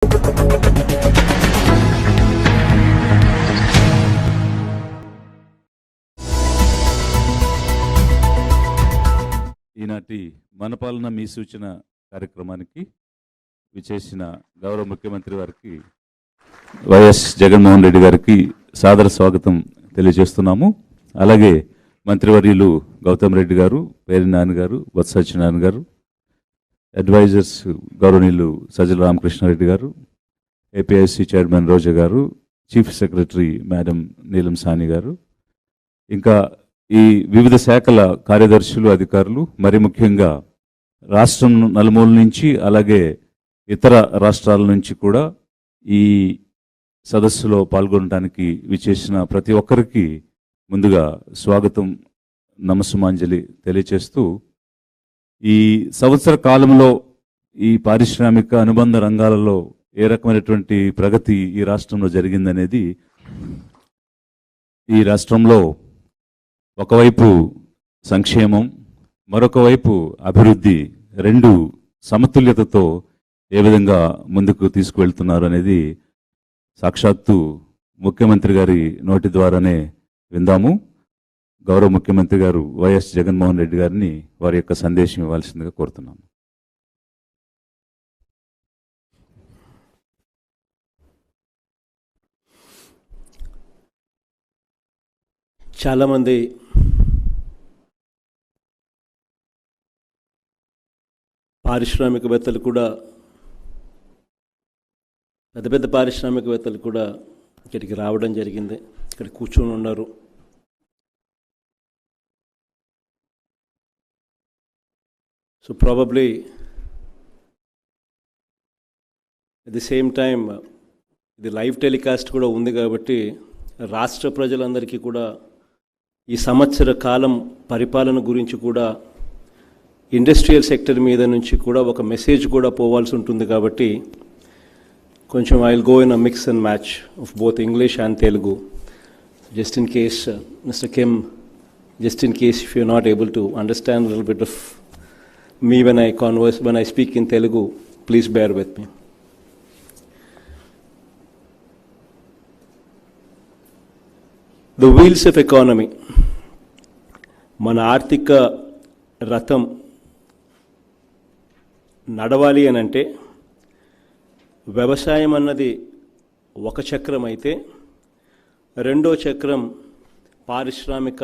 ఈనాటి మన పాలన మీ సూచన కార్యక్రమానికి విచేసిన గౌరవ ముఖ్యమంత్రి వారికి వైఎస్ జగన్మోహన్ రెడ్డి గారికి సాదర స్వాగతం తెలియజేస్తున్నాము. అలాగే మంత్రివర్యులు గౌతమ్ రెడ్డి గారు, పేరి నాని గారు, బొత్స సత్యనారాయణ గారు, అడ్వైజర్స్ గౌరవనీయులు సజ్జల రామకృష్ణారెడ్డి గారు, ఏపీఐసి చైర్మన్ రోజా గారు, చీఫ్ సెక్రటరీ మేడం నీలం సాని గారు, ఇంకా ఈ వివిధ శాఖల కార్యదర్శులు, అధికారులు, మరి ముఖ్యంగా రాష్ట్రం నలుమూల నుంచి అలాగే ఇతర రాష్ట్రాల నుంచి కూడా ఈ సదస్సులో పాల్గొనడానికి విచేసిన ప్రతి ఒక్కరికి ముందుగా స్వాగతం, నమస్సుమాంజలి తెలియచేస్తూ, ఈ సంవత్సర కాలంలో ఈ పారిశ్రామిక అనుబంధ రంగాలలో ఏ రకమైనటువంటి ప్రగతి ఈ రాష్ట్రంలో జరిగిందనేది, ఈ రాష్ట్రంలో ఒకవైపు సంక్షేమం, మరొక వైపు అభివృద్ధి, రెండు సమతుల్యతతో ఏ విధంగా ముందుకు తీసుకువెళ్తున్నారు అనేది సాక్షాత్తు ముఖ్యమంత్రి గారి నోటి ద్వారానే విందాము. గౌరవ ముఖ్యమంత్రి గారు వైఎస్ జగన్మోహన్ రెడ్డి గారిని వారి యొక్క సందేశం ఇవ్వాల్సిందిగా కోరుతున్నాము. చాలామంది పారిశ్రామికవేత్తలు కూడా, పెద్ద పెద్ద పారిశ్రామికవేత్తలు కూడా ఇక్కడికి రావడం జరిగింది, ఇక్కడ కూర్చొని ఉన్నారు. So probably at the same time ఇది లైవ్ టెలికాస్ట్ కూడా ఉంది కాబట్టి రాష్ట్ర ప్రజలందరికీ కూడా ఈ సంవత్సర కాలం పరిపాలన గురించి కూడా, ఇండస్ట్రియల్ సెక్టర్ మీద నుంచి కూడా ఒక మెసేజ్ కూడా పోవాల్సి ఉంటుంది. కాబట్టి కొంచెం I will go in a mix and match of both English and Telugu, just in case mister Kim, just in case if you're not able to understand a little bit of me when I speak in Telugu, please bear with me. The wheels of economy, మన ఆర్థిక రథం నడవాలి అని అంటే వ్యవసాయం అన్నది ఒక చక్రం అయితే, రెండో చక్రం పారిశ్రామిక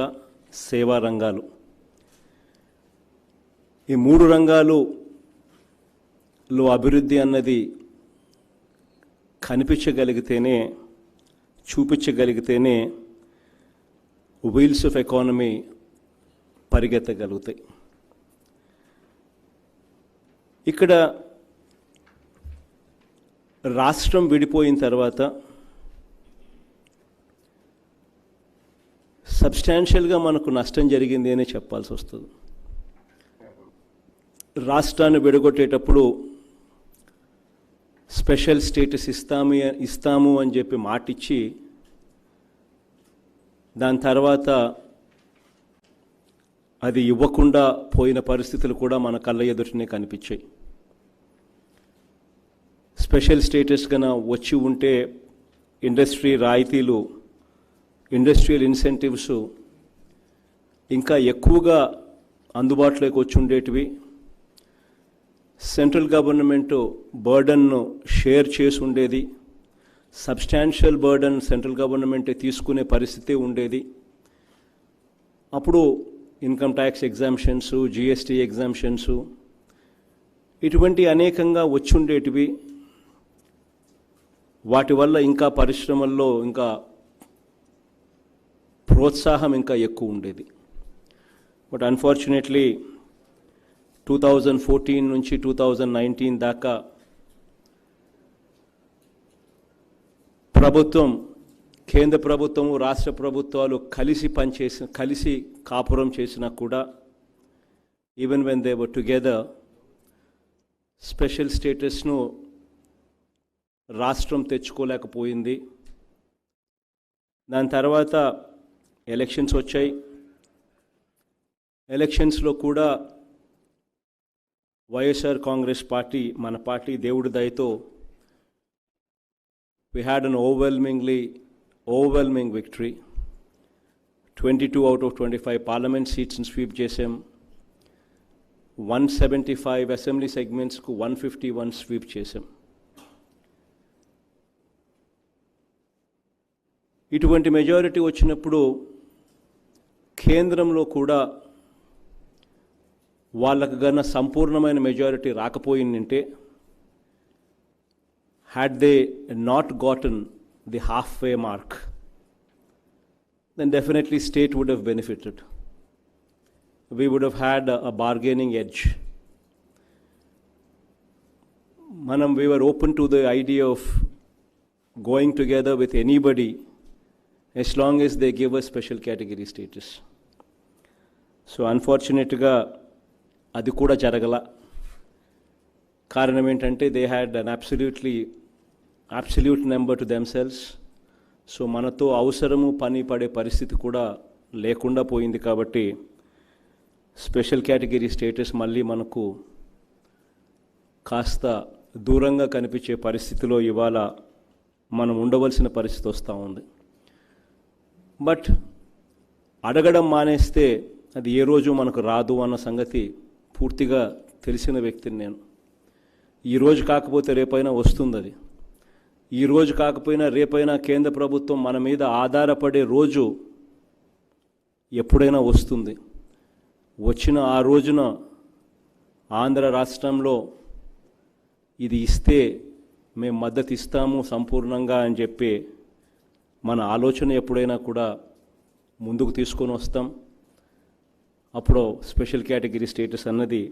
సేవా రంగాలు. ఈ మూడు రంగాలలో అభివృద్ధి అన్నది కనిపించగలిగితేనే, చూపించగలిగితేనే వీల్స్ ఆఫ్ ఎకానమీ పరిగెత్తగలుగుతాయి. ఇక్కడ రాష్ట్రం విడిపోయిన తర్వాత సబ్స్టాన్షియల్గా మనకు నష్టం జరిగింది అనే చెప్పాల్సి వస్తుంది. రాష్ట్రాన్ని విడగొట్టేటప్పుడు స్పెషల్ స్టేటస్ ఇస్తాము అని చెప్పి మాటిచ్చి, దాని తర్వాత అది ఇవ్వకుండా పోయిన పరిస్థితులు కూడా మన కళ్ళ ఎదుటనే కనిపించాయి. స్పెషల్ స్టేటస్ కన్నా వచ్చి ఉంటే ఇండస్ట్రీ రాయితీలు, ఇండస్ట్రియల్ ఇన్సెంటివ్స్ ఇంకా ఎక్కువగా అందుబాటులోకి వచ్చి ఉండేటివి. సెంట్రల్ గవర్నమెంట్ బర్డన్ను షేర్ చేసి ఉండేది. సబ్స్టాన్షియల్ బర్డన్ సెంట్రల్ గవర్నమెంటే తీసుకునే పరిస్థితి ఉండేది. అప్పుడు income tax exemptions, GST exemptions, ఇటువంటి అనేకంగా వచ్చి ఉండేటివి. వాటి వల్ల ఇంకా పరిశ్రమల్లో ఇంకా ప్రోత్సాహం ఇంకా ఎక్కువ ఉండేది. బట్ అన్ఫార్చునేట్లీ 2014 నుంచి 2019 దాకా ప్రభుత్వం, కేంద్ర ప్రభుత్వము, రాష్ట్ర ప్రభుత్వాలు కలిసి కాపురం చేసినా కూడా, even when they were together, special స్టేటస్ను రాష్ట్రం తెచ్చుకోలేకపోయింది. దాని తర్వాత ఎలక్షన్స్ వచ్చాయి. ఎలక్షన్స్లో కూడా వైఎస్ఆర్ కాంగ్రెస్ పార్టీ, మన పార్టీ దేవుడి దయతో we had an overwhelming victory. 22 out of 25 parliament seats in sweep చేసాం. 175 అసెంబ్లీ సెగ్మెంట్స్కు 151 స్వీప్ చేసాం. ఇటువంటి మెజారిటీ వచ్చినప్పుడు కేంద్రంలో కూడా వాళ్ళకు గన సంపూర్ణమైన majority రాకపోయిందంటే, had they not gotten the halfway mark, then definitely state would have benefited. We would have had a bargaining edge. We were open to the idea of going together with anybody as long as they give us special category status. So unfortunately, అది కూడా జరగల. కారణం ఏంటంటే they had an absolute number to themselves. So మనతో అవసరము పని పడే పరిస్థితి కూడా లేకుండా పోయింది. కాబట్టి స్పెషల్ కేటగిరీ స్టేటస్ మళ్ళీ మనకు కాస్త దూరంగా కనిపించే పరిస్థితిలో ఇవాళ మనం ఉండవలసిన పరిస్థితి వస్తూ ఉంది. బట్ అడగడం మానేస్తే అది ఏ రోజు మనకు రాదు అన్న సంగతి పూర్తిగా తెలిసిన వ్యక్తిని నేను. ఈరోజు కాకపోతే రేపైనా వస్తుంది. అది ఈరోజు కాకపోయినా రేపైనా కేంద్ర ప్రభుత్వం మన మీద ఆధారపడే రోజు ఎప్పుడైనా వస్తుంది. వచ్చిన ఆ రోజున ఆంధ్ర రాష్ట్రంలో ఇది ఇస్తే మేము మద్దతు ఇస్తాము సంపూర్ణంగా అని చెప్పి మన ఆలోచన ఎప్పుడైనా కూడా ముందుకు తీసుకొని వస్తాం. అప్పుడు స్పెషల్ కేటగిరీ స్టేటస్ అన్నది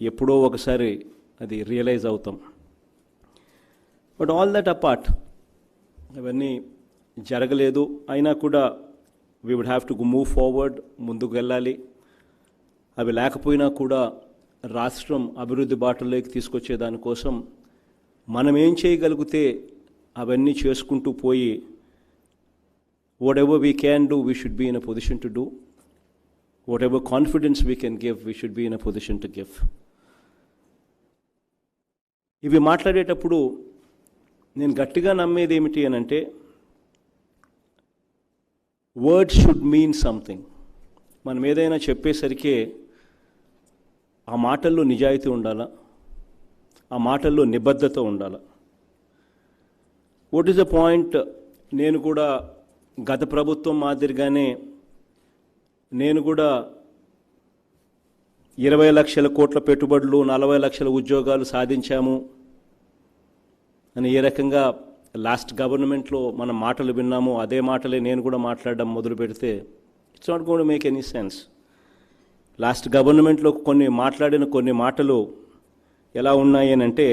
ఎప్పుడో ఒకసారి అది రియలైజ్ అవుతాం. బట్ ఆల్ దట్ అపార్ట్, అవన్నీ జరగలేదు. అయినా కూడా we would have to move forward, ముందుకు వెళ్ళాలి. అవి లేకపోయినా కూడా రాష్ట్రం అభివృద్ధి బాటలోకి తీసుకొచ్చే దానికోసం మనం ఏం చేయగలిగితే అవన్నీ చేసుకుంటూ పోయి whatever we can do, we should be in a position to do. Whatever confidence we can give, we should be in a position to give. ఇవి మాట్లాడేటప్పుడు నేను గట్టిగా నమ్మేది ఏమిటి అని అంటే, వర్డ్ షుడ్ మీన్ సంథింగ్. మనం ఏదైనా చెప్పేసరికి ఆ మాటల్లో నిజాయితీ ఉండాలా, ఆ మాటల్లో నిబద్ధత ఉండాలా. What is the point? నేను కూడా గత ప్రభుత్వం మాదిరిగానే నేను కూడా 20 లక్షల కోట్ల పెట్టుబడులు, 40 లక్షల ఉద్యోగాలు సాధించాము అని ఏ రకంగా లాస్ట్ గవర్నమెంట్లో మనం మాటలు విన్నాము, అదే మాటలే నేను కూడా మాట్లాడడం మొదలు పెడితే it's not going to make any sense. Last గవర్నమెంట్లో మాట్లాడిన కొన్ని మాటలు ఎలా ఉన్నాయి అని అంటే,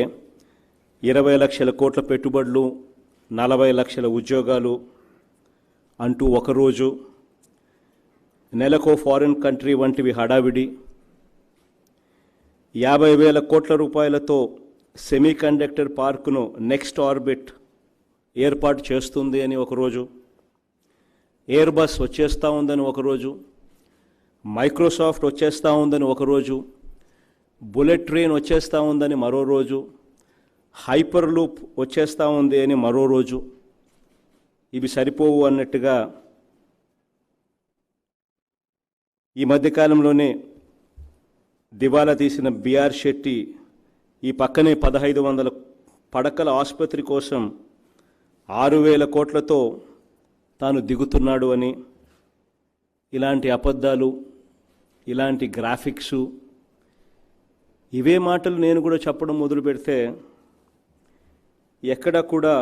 20 లక్షల కోట్ల పెట్టుబడులు, 40 లక్షల ఉద్యోగాలు అంటూ ఒకరోజు, నెలకో ఫారిన్ కంట్రీ వంటివి హడావిడి, 50,000 కోట్ల రూపాయలతో సెమీ కండక్టర్ పార్కును నెక్స్ట్ ఆర్బిట్ ఏర్పాటు చేస్తుంది అని ఒకరోజు, ఎయిర్ బస్ వచ్చేస్తూ ఉందని ఒకరోజు, మైక్రోసాఫ్ట్ వచ్చేస్తూ ఉందని ఒకరోజు, బుల్లెట్ ట్రైన్ వచ్చేస్తూ ఉందని మరో రోజు, హైపర్ లూప్ వచ్చేస్తూ ఉంది అని మరో రోజు. ఇవి సరిపోవు అన్నట్టుగా ఈ మధ్యకాలంలోనే దివాలా తీసిన బిఆర్ శెట్టి ఈ పక్కనే 1500 పడకల ఆసుపత్రి కోసం 6,000 కోట్లతో తాను దిగుతున్నాడు అని, ఇలాంటి అబద్ధాలు, ఇలాంటి గ్రాఫిక్సు, ఇవే మాటలు నేను కూడా చెప్పడం మొదలు పెడితే ఎక్కడా కూడా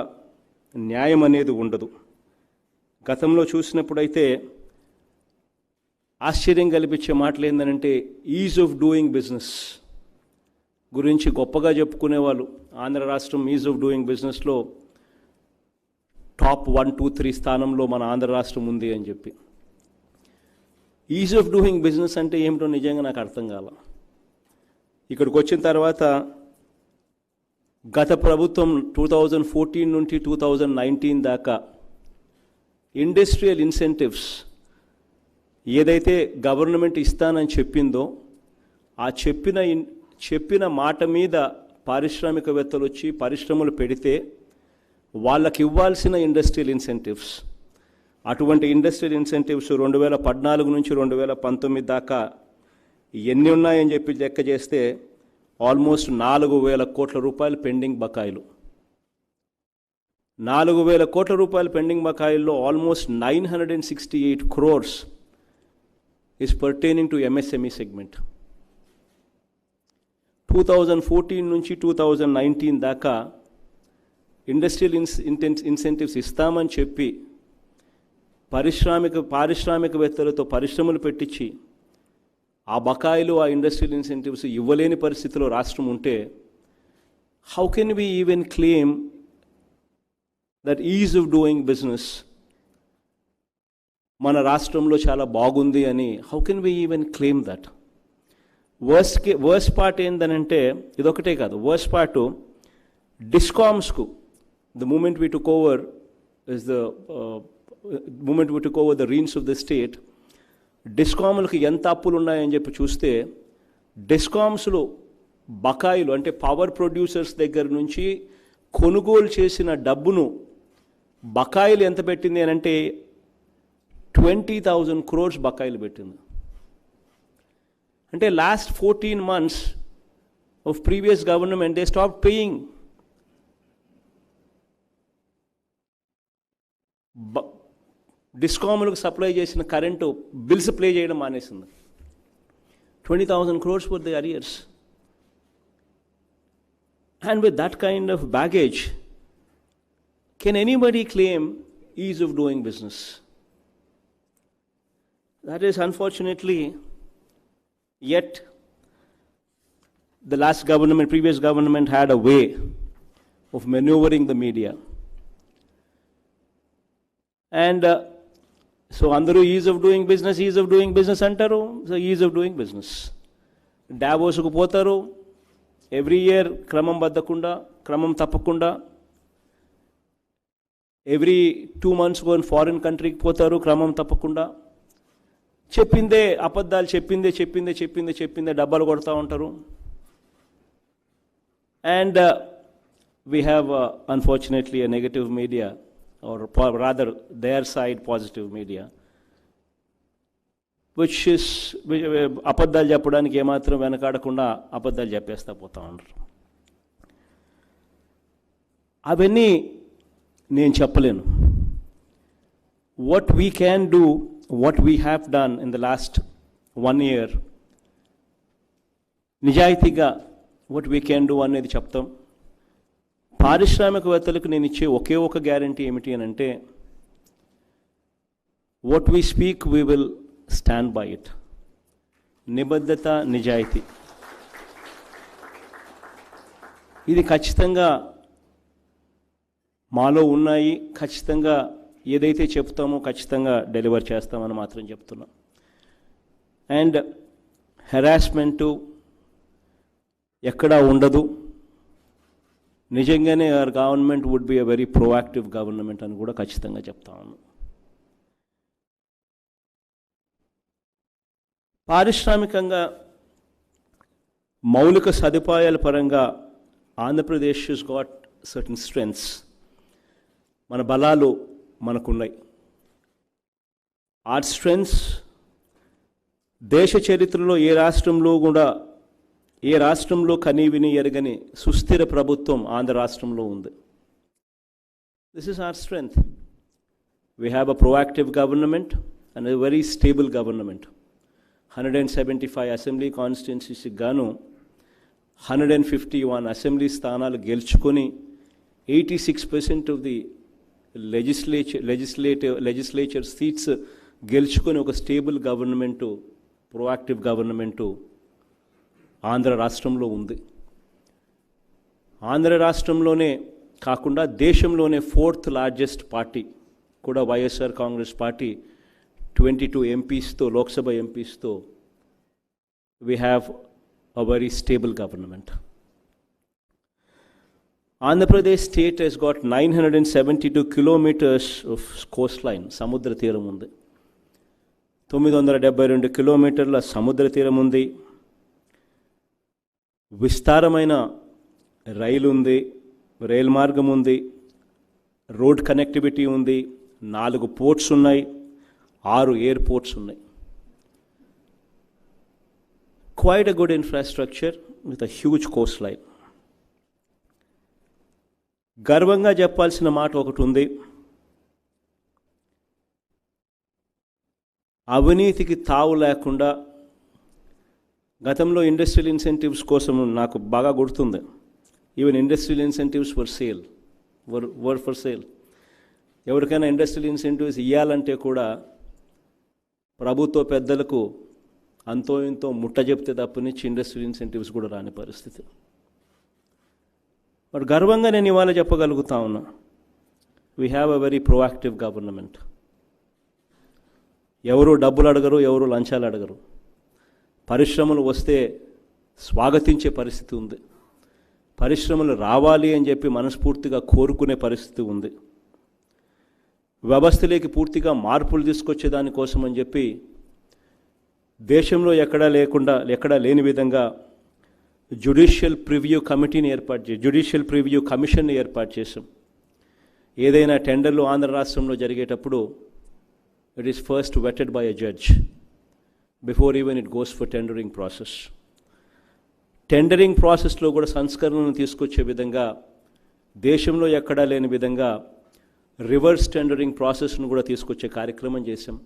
న్యాయం అనేది ఉండదు. గతంలో చూసినప్పుడైతే ఆశ్చర్యం కల్పించే మాటలు ఏంటంటే, ఈజ్ ఆఫ్ డూయింగ్ బిజినెస్ గురించి గొప్పగా చెప్పుకునేవాళ్ళు. ఆంధ్ర రాష్ట్రం ఈజ్ ఆఫ్ డూయింగ్ బిజినెస్లో టాప్ 1, 2, 3 స్థానంలో మన ఆంధ్ర రాష్ట్రం ఉంది అని చెప్పి. ఈజ్ ఆఫ్ డూయింగ్ బిజినెస్ అంటే ఏమిటో నిజంగా నాకు అర్థం కాల. ఇక్కడికి వచ్చిన తర్వాత గత ప్రభుత్వం 2014 నుండి 2019 దాకా ఇండస్ట్రియల్ ఇన్సెంటివ్స్ ఏదైతే గవర్నమెంట్ ఇస్తానని చెప్పిందో, ఆ చెప్పిన మాట మీద పారిశ్రామికవేత్తలు వచ్చి పరిశ్రమలు పెడితే వాళ్ళకి ఇవ్వాల్సిన ఇండస్ట్రియల్ ఇన్సెంటివ్స్, అటువంటి ఇండస్ట్రియల్ ఇన్సెంటివ్స్ 2014 నుంచి 2019 దాకా ఎన్ని ఉన్నాయని చెప్పి లెక్క చేస్తే ఆల్మోస్ట్ 4,000 కోట్ల రూపాయలు పెండింగ్ బకాయిలు. 4,000 కోట్ల రూపాయలు pending బకాయిల్లో almost 968 crores is pertaining to MSME segment. 2014 నుంచి 2019 దాకా ఇండస్ట్రియల్ ఇన్సెంటివ్స్ ఇస్తామని చెప్పి పారిశ్రామికవేత్తలతో పరిశ్రమలు పెట్టించి ఆ బకాయిలు, ఆ ఇండస్ట్రియల్ ఇన్సెంటివ్స్ ఇవ్వలేని పరిస్థితిలో రాష్ట్రం ఉంటే how can we even claim that ease of doing business మన రాష్ట్రంలో చాలా బాగుంది అని? How can we even claim that? Worst part ఏందనంటే ఇదొకటే కాదు, వర్స్ట్ పార్ట్ డిస్కామ్స్కు the moment we took over the reins of the state, డిస్కామ్లకు ఎంత అప్పులు ఉన్నాయని చెప్పి చూస్తే డిస్కామ్స్లో బకాయిలు అంటే పవర్ ప్రొడ్యూసర్స్ దగ్గర నుంచి కొనుగోలు చేసిన డబ్బును బకాయిలు ఎంత పెట్టింది అని అంటే 20,000 crores బకాయిలు పెట్టింది. అంటే last 14 months of previous government they stop paying. డిస్కామ్లకు సప్లై చేసిన కరెంటు బిల్స్ ప్లే చేయడం మానేసింది. 20,000 crores for the arrears. And with that kind of baggage, can anybody claim ease of doing business? That is unfortunately, yet the previous government had a way of maneuvering the media. And so అందరూ ease of doing business అంటారు. So ease of doing business. డావోస్కు పోతారు every year, క్రమం తప్పకుండా. Every 2 months foreign కంట్రీకి పోతారు క్రమం తప్పకుండా. అబద్ధాలు చెప్పిందే డబ్బాలు కొడతా ఉంటారు. And we have unfortunately a negative media, or rather their side positive media, which is అబద్ధాలు చెప్పడానికి ఏమాత్రం వెనకాడకుండా అబద్ధాలు చెప్పేస్తా పోతా ఉంటారు. అవన్నీ నేను చెప్పలేను. what we can do, what we have done in the last 1 year, నిజాయితీగా what we can do అనేది చెప్తాం. పారిశ్రామికవేత్తలకు నేను ఇచ్చే ఒకే ఒక గ్యారంటీ ఏమిటి అని అంటే, what we speak we will stand by it. నిబద్ధత, నిజాయితీ, ఇది ఖచ్చితంగా మాలో ఉన్నాయి. ఖచ్చితంగా ఏదైతే చెప్తామో ఖచ్చితంగా డెలివర్ చేస్తామని మాత్రం చెప్తున్నాం. అండ్ హెరాస్మెంటు ఎక్కడా ఉండదు. నిజంగానే our government would be a very proactive government అని కూడా ఖచ్చితంగా చెప్తా ఉన్నాను. పారిశ్రామికంగా మౌలిక సదుపాయాల పరంగా Andhra Pradesh has got certain strengths. మన బలాలు మనకున్నాయి. ఆ స్ట్రెంగ్త్స్ దేశ చరిత్రలో ఏ రాష్ట్రంలో కనీవిని ఎరగని సుస్థిర ప్రభుత్వం ఆంధ్ర రాష్ట్రంలో ఉంది. This is our strength. We have a proactive government and a very stable government. 175 assembly కాన్స్టిట్యున్సీస్కి గాను 151 అసెంబ్లీ స్థానాలు గెలుచుకొని 86% ఆఫ్ ది లెజిస్లేచర్ సీట్స్ గెలుచుకొని ఒక stable government, proactive government Andhra రాష్ట్రంలో ఉంది. ఆంధ్ర రాష్ట్రంలోనే కాకుండా దేశంలోనే 4th లార్జెస్ట్ పార్టీ కూడా వైఎస్ఆర్ కాంగ్రెస్ పార్టీ. 22 ఎంపీస్తో, లోక్సభ ఎంపీస్తో we have a very stable government. Andhra Pradesh state has got 972 kilometers of coast line, సముద్ర తీరం ఉంది. 972 kilometers సముద్ర తీరం ఉంది. విస్తారమైన రైలు ఉంది, రైలు మార్గం ఉంది. రోడ్ కనెక్టివిటీ ఉంది, 4 పోర్ట్స్ ఉన్నాయి, 6 ఎయిర్పోర్ట్స్ ఉన్నాయి. Quite a good infrastructure with a huge coastline. గర్వంగా చెప్పాల్సిన మాట ఒకటి ఉంది. అవినీతికి తావు లేకుండా గతంలో ఇండస్ట్రియల్ ఇన్సెంటివ్స్ కోసం నాకు బాగా గుర్తుంది. Even industrial incentives were for sale. ఎవరికైనా ఇండస్ట్రియల్ ఇన్సెంటివ్స్ ఇవ్వాలంటే కూడా ప్రభుత్వ పెద్దలకు అంతో ఇంతో ముట్ట చెప్తే తప్పనిచ్చి ఇండస్ట్రియల్ ఇన్సెంటివ్స్ కూడా రాని పరిస్థితి. బట్ గర్వంగా నేను ఇవాళ చెప్పగలుగుతా ఉన్నా, we have a very proactive government. ఎవరు డబ్బులు అడగరు, ఎవరు లంచాలు అడగరు. పరిశ్రమలు వస్తే స్వాగతించే పరిస్థితి ఉంది. పరిశ్రమలు రావాలి అని చెప్పి మనస్ఫూర్తిగా కోరుకునే పరిస్థితి ఉంది. వ్యవస్థలోకి పూర్తిగా మార్పులు తీసుకొచ్చే దానికోసం అని చెప్పి దేశంలో ఎక్కడా లేని విధంగా జ్యుడిషియల్ ప్రివ్యూ కమిషన్ని ఏర్పాటు చేసాం. ఏదైనా టెండర్లు ఆంధ్ర రాష్ట్రంలో జరిగేటప్పుడు it is first vetted by a judge before even it goes for tendering process. Tendering ప్రాసెస్లో కూడా సంస్కరణను తీసుకొచ్చే విధంగా దేశంలో ఎక్కడా లేని విధంగా రివర్స్ టెండరింగ్ ప్రాసెస్ను కూడా తీసుకొచ్చే కార్యక్రమం చేసాం.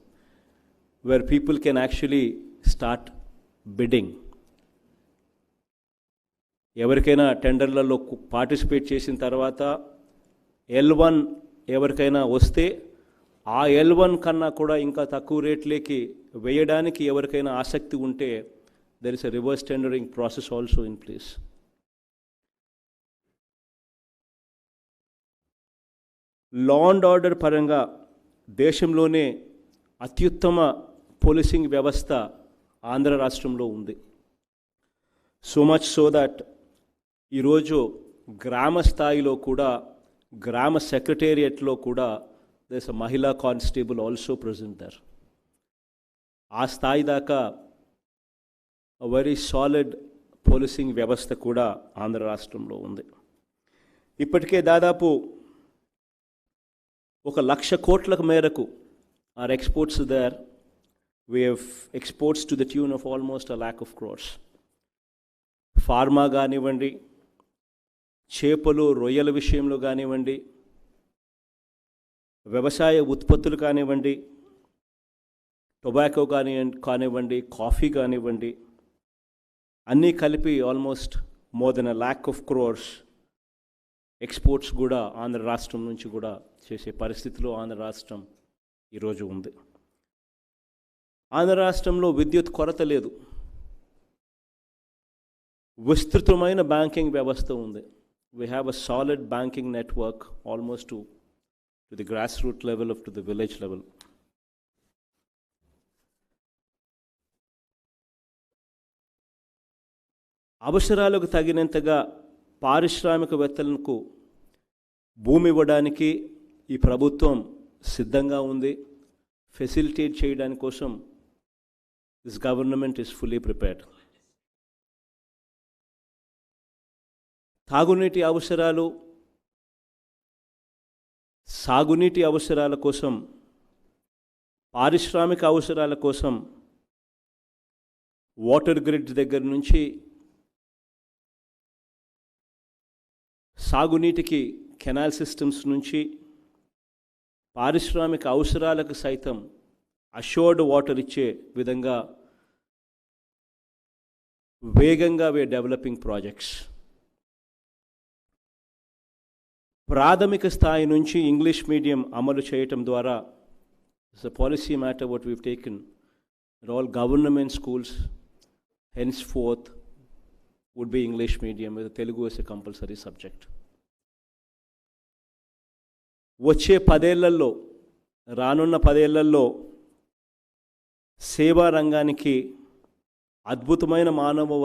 where people can actually start bidding. ఎవరికైనా టెండర్లలో పార్టిసిపేట్ చేసిన తర్వాత L1 ఎవరికైనా వస్తే ఆ L1 కన్నా కూడా ఇంకా తక్కువ రేట్లేకి వేయడానికి ఎవరికైనా ఆసక్తి ఉంటే there is a reverse tendering process also in place. Law and order పరంగా దేశంలోనే అత్యుత్తమ పోలీసింగ్ వ్యవస్థ ఆంధ్ర రాష్ట్రంలో ఉంది. సో మచ్ సో దట్ ఈరోజు గ్రామ స్థాయిలో కూడా, గ్రామ సెక్రటేరియట్లో కూడా దేస్ అ మహిళా కానిస్టేబుల్ ఆల్సో ప్రెజెంట్ దర్. ఆ స్థాయి దాకా వెరీ సాలిడ్ పోలీసింగ్ వ్యవస్థ కూడా ఆంధ్ర రాష్ట్రంలో ఉంది. ఇప్పటికే దాదాపు 1,00,000 కోట్ల మేరకు our exports there. We have exports to the tune of almost 1,00,000 crores. Pharma కానివ్వండి, చేపలు రొయ్యల విషయంలో కానివ్వండి, వ్యవసాయ ఉత్పత్తులు కానివ్వండి, టొబాకో కానివ్వండి, కాఫీ కానివ్వండి, అన్నీ కలిపి almost more than 1,00,000 crores exports కూడా ఆంధ్ర రాష్ట్రం నుంచి కూడా చేసే పరిస్థితిలో ఆంధ్ర రాష్ట్రం ఈరోజు ఉంది. ఆంధ్ర రాష్ట్రంలో విద్యుత్ కొరత లేదు. విస్తృతమైన బ్యాంకింగ్ వ్యవస్థ ఉంది. We have a solid banking network almost to the grass root level up to the village level. అవసరాలకు తగినంతగా పారిశ్రామికవేత్తలకు భూమి ఇవ్వడానికి ఈ ప్రభుత్వం సిద్ధంగా ఉంది. ఫెసిలిటేట్ చేయడానికి కోసం this government is fully prepared. తాగునీటి అవసరాలు, సాగునీటి అవసరాల కోసం, పారిశ్రామిక అవసరాల కోసం వాటర్ గ్రిడ్ దగ్గర నుంచి సాగునీటికి కెనాల్ సిస్టమ్స్ నుంచి పారిశ్రామిక అవసరాలకు సైతం అష్యూర్డ్ వాటర్ ఇచ్చే విధంగా వేగంగా డెవలపింగ్ ప్రాజెక్ట్స్. ప్రాథమిక స్థాయి నుంచి ఇంగ్లీష్ మీడియం అమలు చేయటం ద్వారా it's a policy matter what weave taken that all government schools henceforth would be English medium with Telugu as a compulsory subject. వచ్చే 10 ఏళ్లలో, రానున్న 10 ఏళ్లలో సేవా రంగానికి అద్భుతమైన మానవ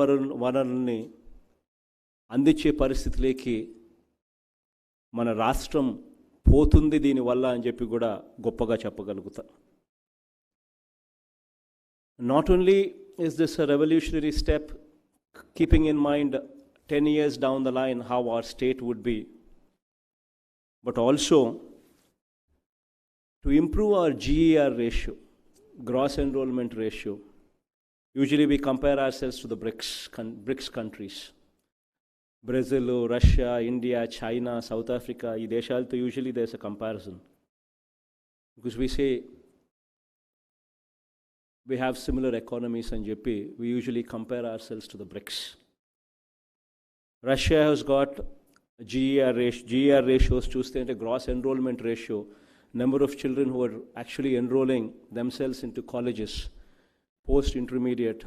వనరుల్ని అందించే పరిస్థితిలోకి మన రాష్ట్రం పోతుంది దీనివల్ల అని చెప్పి కూడా గొప్పగా చెప్పగలుగుతా. Not only is this a revolutionary step, keeping in mind 10 years down the line how our state would be, but also to improve our GER ratio, gross enrollment ratio. Usually we compare ourselves to the BRICS countries. Brazil, Russia, India, China, South Africa, ఈ దేశాలతో usually there's a comparison. Because we say we have similar economies and చెప్పి we usually compare ourselves to the BRICS. Russia has got GER ratios చూస్తే అంటే gross enrollment ratio, number of children who are actually enrolling themselves into colleges, post-intermediate,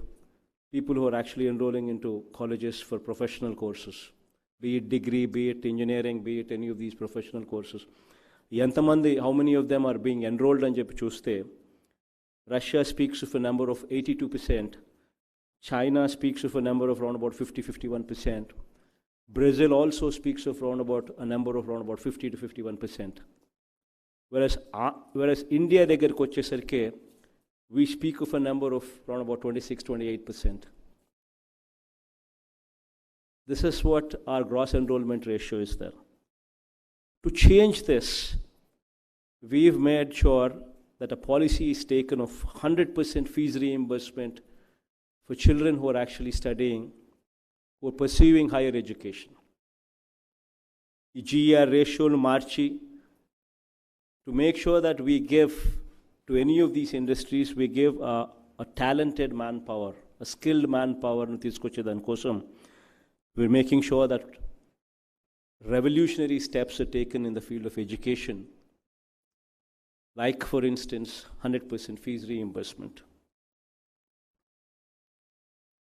people who are actually enrolling into colleges for professional courses, be it degree, be it engineering, be it any of these professional courses. ఎంతమంది, how many of them are being enrolled అని చెప్పి చూస్తే Russia speaks of a number of 82%, China speaks of a number of around about 50-51%, Brazil also speaks of around about a number of around about 50 to 51%. Whereas India దగ్గరికి వచ్చేసరికి we speak of a number of around about 26-28%. This is what our gross enrollment ratio is there. To change this, we've made sure that a policy is taken of 100% fees reimbursement for children who are actually studying, who are pursuing higher education. The GER ratio marchi to make sure that we give to any of these industries, we give a talented manpower, a skilled manpower. We're making sure that revolutionary steps are taken in the field of education, like for instance 100% fees reimbursement.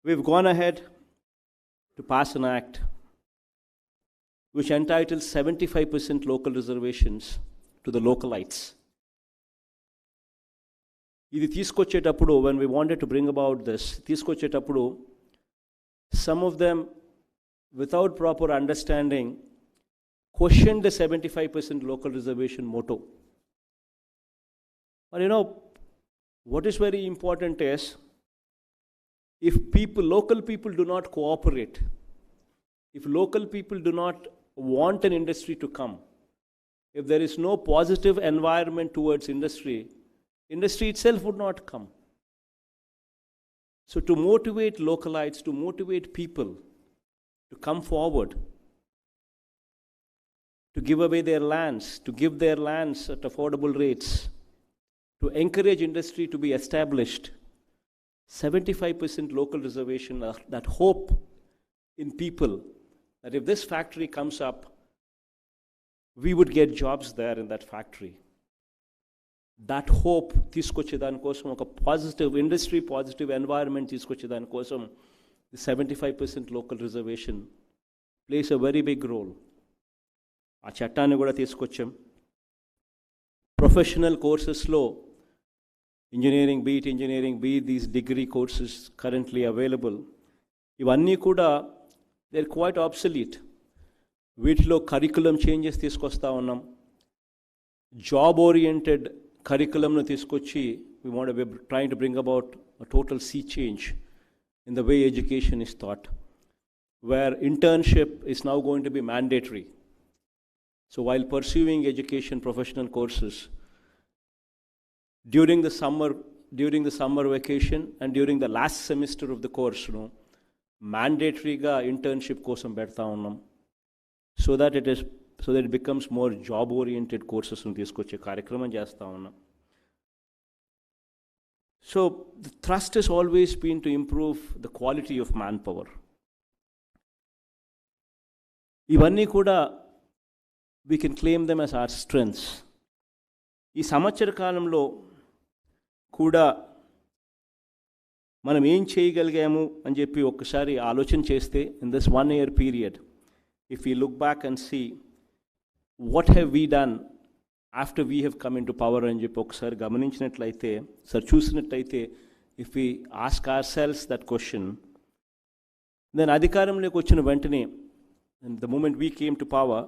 We've gone ahead to pass an act which entitles 75% local reservations to the localites. ఇది తీసుకొచ్చేటప్పుడు, when we wanted to bring about this, తీసుకొచ్చేటప్పుడు some of them, without proper understanding, questioned the 75% local reservation motto. But what is very important is, if local people do not cooperate, if local people do not want an industry to come, if there is no positive environment towards industry itself would not come. So to motivate localites, to motivate people to come forward, to give away their lands, to give their lands at affordable rates, to encourage industry to be established, 75% local reservation, that hope in people that if this factory comes up, we would get jobs there in that factory. That hope తీసుకొచ్చేదాని కోసం, ఒక positive industry, positive environment తీసుకొచ్చేదాని కోసం, the 75% local reservation plays a very big role. ఆ చట్టాన్ని కూడా తీసుకొచ్చాం. Professional కోర్సెస్లో engineering, be it these degree courses currently available, ఇవన్నీ కూడా they're quite obsolete. వీటిలో కరికులం చేంజెస్ తీసుకొస్తా ఉన్నాం. జాబ్ ఓరియంటెడ్ కరికులంను తీసుకొచ్చి we're trying to bring about a total sea change in the way education is taught, where internship is now going to be mandatory. So while pursuing education, professional courses, during the summer vacation and during the last semester of the course, mandatoryగా internship కోసం పెడతా ఉన్నాం. So that it becomes more job oriented courses ను తీసుకొచ్చే కార్యక్రమం చేస్తా ఉన్నాం. So the thrust has always been to improve the quality of manpower. ఇవన్నీ కూడా we can claim them as our strengths. ఈ సంవత్సర కాలంలో కూడా మనం ఏం చేయగలిగాము అని చెప్పి ఒక్కసారి ఆలోచన చేస్తే, in this 1 year period, if we look back and see what have we done after we have come into power అని చెప్పి ఒకసారి గమనించినట్లయితే, చూసినట్లయితే, if we ask ourselves that question, then అధికారంలోకి వచ్చిన వెంటనే, the moment we came to power,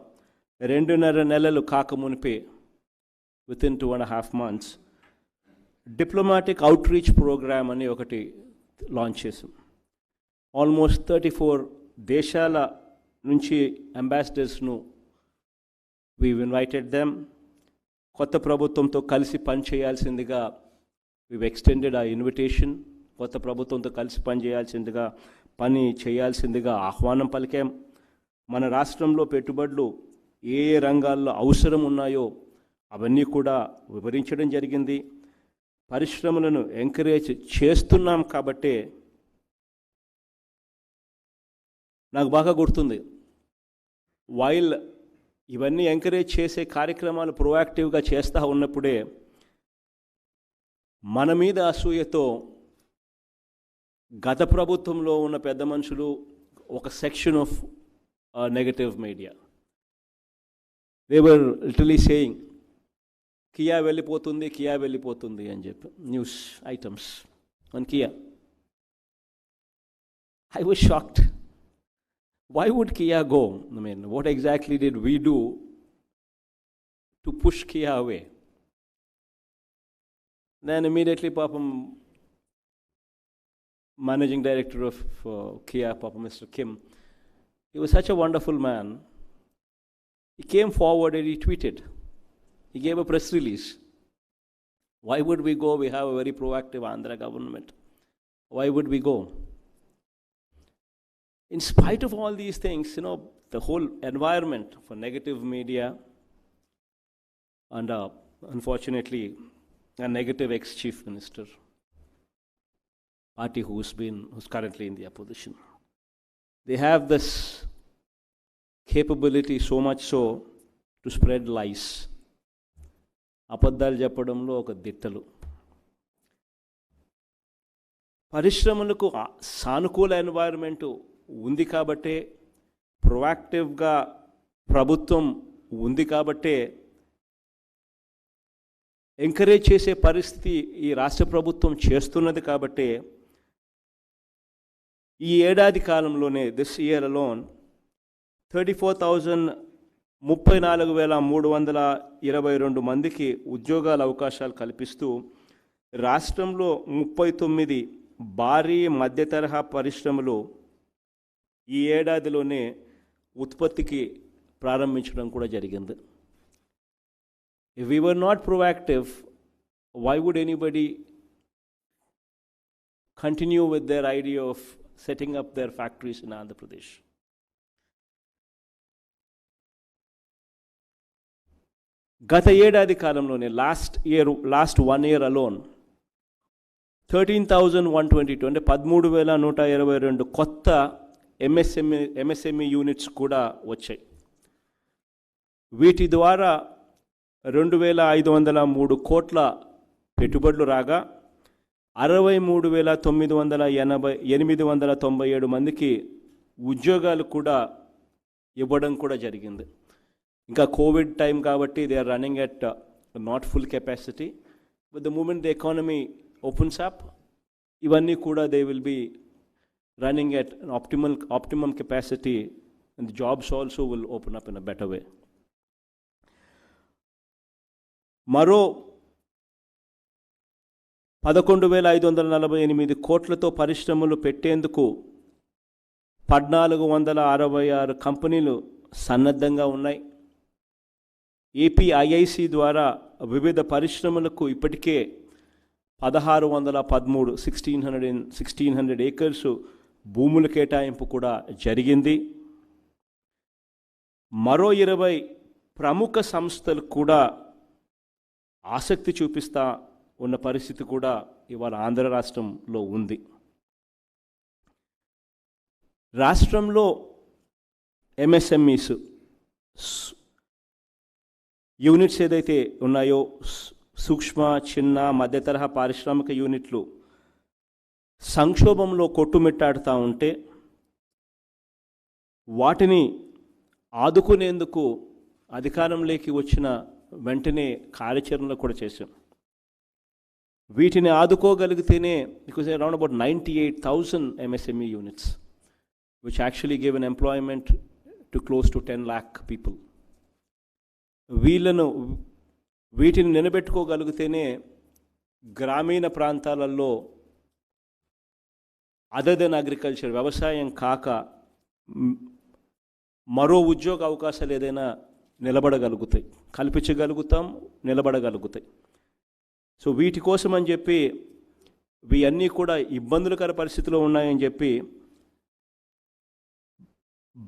2.5 నెలలు కాకమునిపే, within 2.5 months, diplomatic outreach program అని ఒకటి లాంచ్ చేసాం. ఆల్మోస్ట్ 34 దేశాల నుంచి అంబాసిడర్స్ను we've invited them. కొత్త ప్రభుత్వంతో కలిసి పనిచేయాల్సిందిగా we've extended our invitation. కొత్త ప్రభుత్వంతో కలిసి పని చేయాల్సిందిగా ఆహ్వానం పలికాం. మన రాష్ట్రంలో పెట్టుబడులు ఏ రంగాల్లో అవసరం ఉన్నాయో అవన్నీ కూడా వివరించడం జరిగింది. పరిశ్రమలను ఎంకరేజ్ చేస్తున్నాం కాబట్టే నాకు బాగా గుర్తుంది, వైల్ ఇవన్నీ ఎంకరేజ్ చేసే కార్యక్రమాలు ప్రోయాక్టివ్గా చేస్తూ ఉన్నప్పుడే మన మీద అసూయతో గత ప్రభుత్వంలో ఉన్న పెద్ద మనుషులు ఒక section of negative media they were literally saying Kia వెళ్ళిపోతుంది అని చెప్పి news items on Kia. I was shocked. Why would Kia go? I mean, what exactly did we do to push Kia away? Then immediately, Papam, managing director of Kia, Papa Mr. Kim, he was such a wonderful man. He came forward and he tweeted. He gave a press release. Why would we go? We have a very proactive Andhra government. Why would we go? In spite of all these things, the whole environment for negative media and unfortunately a negative ex-chief minister, party who's currently in the opposition, they have this capability so much so to spread lies. అబద్ధాలు చెప్పడంలో ఒక దిట్టలు. పరిశ్రమలకు సానుకూల environment ఉంది కాబట్టే, ప్రొయాక్టివ్గా ప్రభుత్వం ఉంది కాబట్టే ఎంకరేజ్ చేసే పరిస్థితి ఈ రాష్ట్ర ప్రభుత్వం చేస్తున్నది కాబట్టే ఈ ఏడాది కాలంలోనే దిస్ ఇయర్ అలోన్ 34,322 మందికి ఉద్యోగాల అవకాశాలు కల్పిస్తూ రాష్ట్రంలో 39 భారీ మధ్య తరహా పరిశ్రమలు ఈ ఏడాదిలోనే ఉత్పత్తికి ప్రారంభించడం కూడా జరిగింది. If we were not proactive, why would anybody continue with their idea of setting up their factories in Andhra Pradesh? గత ఏడాది కాలంలోనే లాస్ట్ 1 year alone 13,122 అంటే 13,122 కొత్త ఎంఎస్ఎంఈ యూనిట్స్ కూడా వచ్చాయి. వీటి ద్వారా 2,503 కోట్ల పెట్టుబడులు రాగా 63,897 మందికి ఉద్యోగాలు కూడా ఇవ్వడం కూడా జరిగింది. ఇంకా కోవిడ్ టైం కాబట్టి they are running at not full capacity, but the moment the economy opens up ఇవన్నీ కూడా they will be running at an optimum capacity, and the jobs also will open up in a better way. మరో 11,548 కోట్లతో పరిశ్రమలు పెట్టేందుకు 1,466 కంపెనీలు సన్నద్ధంగా ఉన్నాయి. APIIC ద్వారా వివిధ పరిశ్రమలకు ఇప్పటికే 1,613 ఏకర్స్ భూముల కేటాయింపు కూడా జరిగింది. మరో 20 ప్రముఖ సంస్థలు కూడా ఆసక్తి చూపిస్తా ఉన్న పరిస్థితి కూడా ఇవాళ ఆంధ్ర రాష్ట్రంలో ఉంది. రాష్ట్రంలో ఎంఎస్ఎంఈస్ యూనిట్స్ ఏదైతే ఉన్నాయో, సూక్ష్మ చిన్న మధ్య తరహా పారిశ్రామిక యూనిట్లు సంక్షోభంలో కొట్టుమిట్టాడుతూ ఉంటే వాటిని ఆదుకునేందుకు అధికారంలోకి వచ్చిన వెంటనే కార్యాచరణలు కూడా చేశాం. వీటిని ఆదుకోగలిగితేనే because around about 98,000 MSME units which actually gave an employment to close to 10 lakh people. వీటిని నిలబెట్టుకోగలిగితేనే గ్రామీణ ప్రాంతాలలో అదర్ దెన్ అగ్రికల్చర్, వ్యవసాయం కాక మరో ఉద్యోగ అవకాశాలు ఏదైనా నిలబడగలుగుతాయి, కల్పించగలుగుతాం, నిలబడగలుగుతాయి. సో వీటి కోసం అని చెప్పి ఇవన్నీ కూడా ఇబ్బందులకర పరిస్థితిలో ఉన్నాయని చెప్పి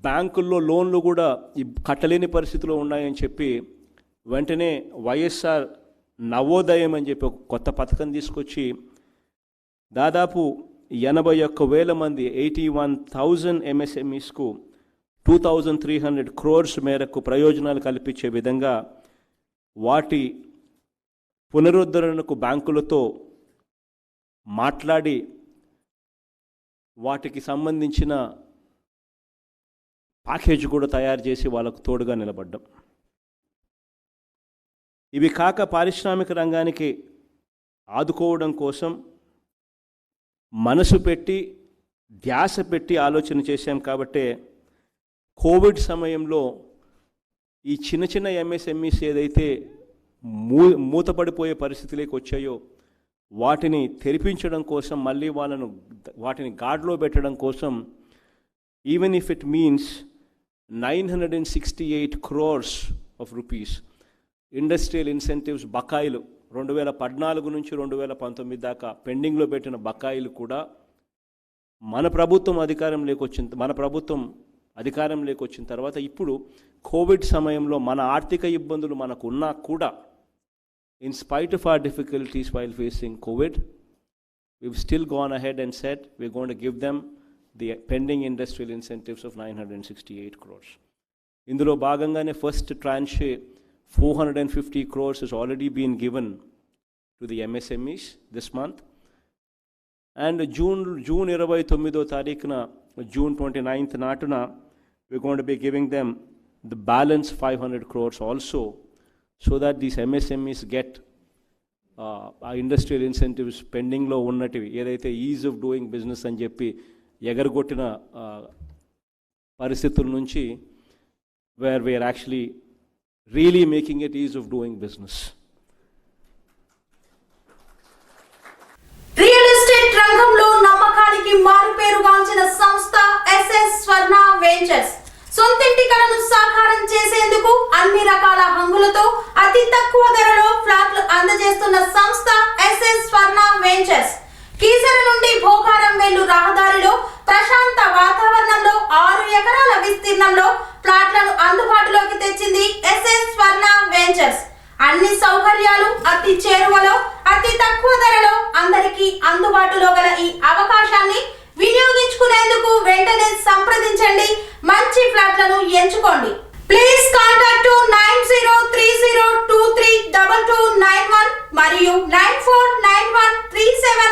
బ్యాంకుల్లో లోన్లు కూడా కట్టలేని పరిస్థితిలో ఉన్నాయని చెప్పి వెంటనే వైఎస్ఆర్ నవోదయం అని చెప్పి ఒక కొత్త పథకం తీసుకొచ్చి దాదాపు 81,000 మంది 81,000 MSMEస్కు 2,300 crores మేరకు ప్రయోజనాలు కల్పించే విధంగా వాటి పునరుద్ధరణకు బ్యాంకులతో మాట్లాడి వాటికి సంబంధించిన ప్యాకేజ్ కూడా తయారు చేసి వాళ్ళకు తోడుగా నిలబడ్డాం. ఇవి కాక పారిశ్రామిక రంగానికి ఆదుకోవడం కోసం మనసు పెట్టి ధ్యాస పెట్టి ఆలోచన చేశాం. కాబట్టే కోవిడ్ సమయంలో ఈ చిన్న చిన్న MSMEs ఏదైతే మూతపడిపోయే పరిస్థితిలోకి వచ్చాయో వాటిని తెరిపించడం కోసం, మళ్ళీ వాటిని గాడిలో పెట్టడం కోసం, even if it means 968 crores of rupees industrial incentives బకాయిలు 2014 నుంచి 2019 దాకా పెండింగ్లో పెట్టిన బకాయిలు కూడా మన ప్రభుత్వం అధికారంలోకి వచ్చిన తర్వాత ఇప్పుడు కోవిడ్ సమయంలో మన ఆర్థిక ఇబ్బందులు మనకు ఉన్నా కూడా, in spite of our difficulties while facing COVID, we've still gone ahead and said we're going to give them the pending industrial incentives of 968 crores. ఇందులో భాగంగానే first trans 450 crores has already been given to the MSMEs this month. And June 29వ తారీఖున, June 29th నాటున we're going to be giving them the balance 500 crores also, so that these MSMEs get industrial incentives పెండింగ్లో ఉన్నటివి ఏదైతే is of doing business అని చెప్పి ఎగరగొట్టిన పరిస్థితుల నుంచి where we are actually really making it ease of doing business. Real estate రంగంలో నమ్మకానికి మారుపేరుగాంచిన సంస్థ ఎస్ఎస్ స్వర్ణ వెంచర్స్ సొంతింటి కలను సాకారం చేసేందుకు అన్ని రకాల హంగులతో అతి తక్కువ ధరలో ఫ్లాట్లు అందజేస్తున్న సంస్థ ఎస్ఎస్ స్వర్ణ వెంచర్స్. కీసర నుండి భోగారం వెళ్ళు రహదారిలో ప్రశాంత వాతావరణంలో 6 ఎకరాల విస్తీర్ణంలో ఫ్లాట్లను అందుబాటులోకి తెచ్చింది ఎస్ఎస్ స్వర్ణ వెంచర్స్. అన్ని సౌకర్యాలు అతి చేరువలో అతి తక్కువ ధరలో అందరికీ అందుబాటులో గల ఈ అవకాశాన్ని వినియోగించుకునేందుకు వెంటనే సంప్రదించండి, మంచి ఫ్లాట్లను ఎంచుకోండి. ప్లీజ్ కాంటాక్ట్ 9030232291 మరియు 949137